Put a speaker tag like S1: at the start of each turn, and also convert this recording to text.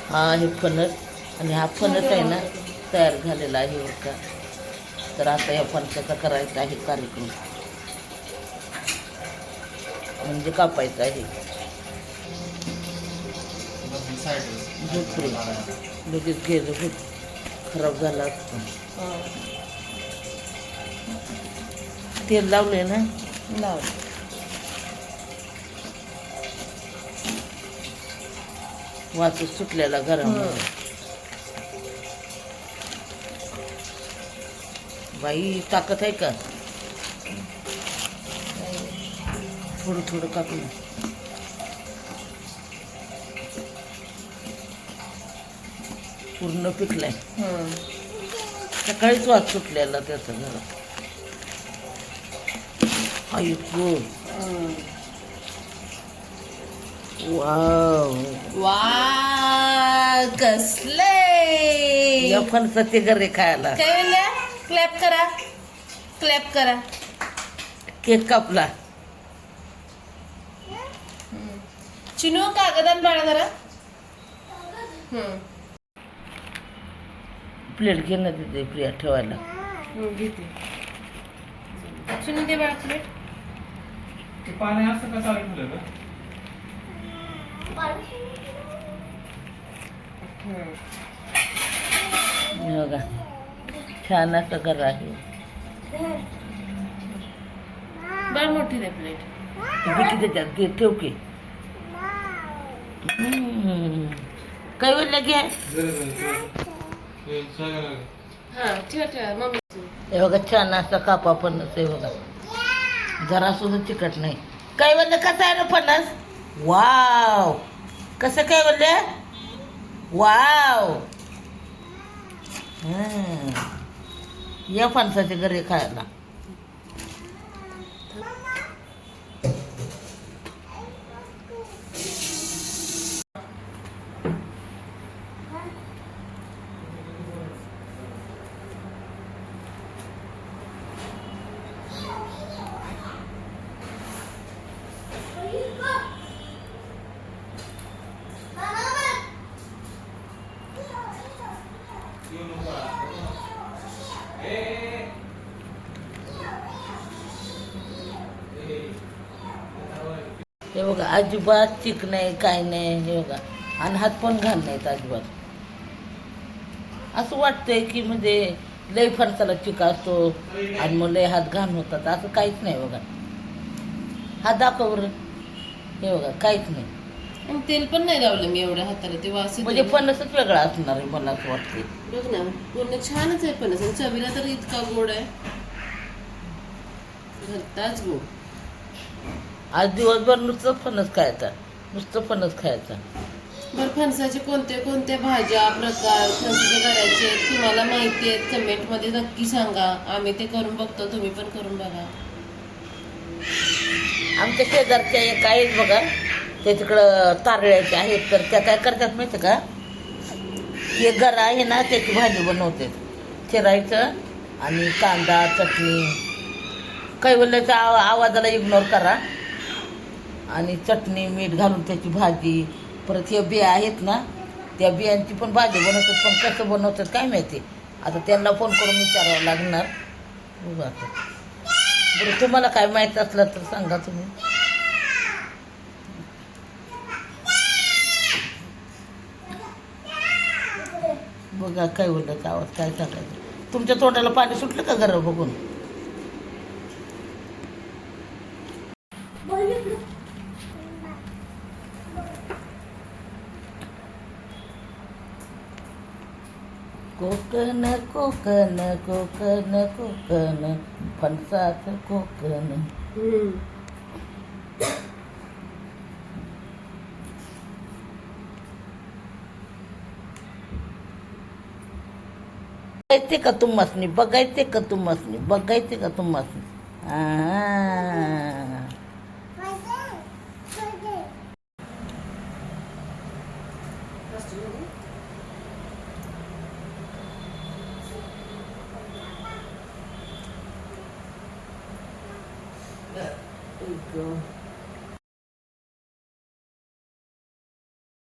S1: हा आहे फणस आणि हा फणस आहे ना तयार झालेला आहे बरं का. तर आता या फणसाचा करायचा आहे कार्यक्रम, म्हणजे कापायचा आहे. झोपडी लगेच गेलं खराब झाला असतो. तेल लावले ना,
S2: लावलं.
S1: वाचच सुटलेला घरामध्ये. बाई ताकद आहे का? थोडं थोडं कापू. पूर्ण पिकलाय. सकाळीच वाच सुटलेला त्याचा घरात. ऐकू वाव,
S2: वा कसले
S1: या फणसाचे गरे खायला.
S2: काय म्हणल्या? क्लॅप करा, क्लॅप करा.
S1: केक कापला.
S2: चिनू कागदान बाळा जरा.
S1: प्लेट घे ना तिथे प्रिया ठेवायला.
S2: घेते. चिनू दे बाळा प्लेट.
S3: ते पाणी असं कसं आलं का?
S1: बघा छान असं घर आहे.
S2: बाळ मोठी दे प्लेट.
S1: किती त्याच्यात ते ठेव की. काय वेळ घ्या.
S2: हा ठेवा ठेवा मम्मी.
S1: हे बघा छान असं कापा फणस आहे बघा. जरा सुद्धा चिकट नाही. काय म्हणलं कसं आहे ना फणस? वाव, कसं काय म्हणले? वाव. या फणसाचे गरे खायला. हे बघा अजिबात चिक नाही, काय नाही. हे बघा आणि हात पण घाण नाहीत अजिबात. असं वाटतंय की म्हणजे लय फणसाला चिक असतो आणि मग लय हात घाण होतात. असं काहीच नाही बघा. हात दाखव बरं. हे बघा काहीच नाही.
S2: आणि तेल पण नाही लावलं मी एवढ्या हाताला. ते वास
S1: म्हणजे फणसच वेगळा असणार आहे मला असं वाटतंय.
S2: बघ ना पूर्ण छानच आहे फणस. आणि चवीला तर इतका गोड आहे. घरताच गोड.
S1: आज दिवसभर नुसतं फणस खायचा, नुसतं फणस खायचा.
S2: बरं फणसाचे कोणत्या कोणत्या भाज्या प्रकार फणसाचे करायचे तुम्हाला माहिती आहेत कमेंटमध्ये नक्की सांगा. आम्ही ते करून बघतो, तुम्ही पण करून बघा.
S1: आमच्या शेजारच्या एक आहेत बघा, ते तिकडं तारळ्याचे आहेत. तर त्या काय करतात माहिती का? हे गरा आहे ना त्याची भाजी बनवते. चिरायचं आणि कांदा चटणी कैवल्याच्या आवाजाला इग्नोर करा. आणि चटणी मीठ घालून त्याची भाजी. परत हे बिया आहेत ना, त्या बियांची पण भाजी बनवतात. पण कसं बनवतात काय माहिती. आता त्यांना फोन करून विचारावं लागणार. बघा आता. बरं तुम्हाला काय माहीत असलं तर सांगा तुम्ही. बघा काय बोलण्याचा आवाज काय सांगायचं. तुमच्या तोंडाला पाणी सुटलं का घरा बघून? कोकण कोकण कोकण कोकण फणसाचं कोकण. बघायचे का तुम्हासनी, बघायचे का तुम्हासनी, बघायचे का तुम्हासनी. There you go.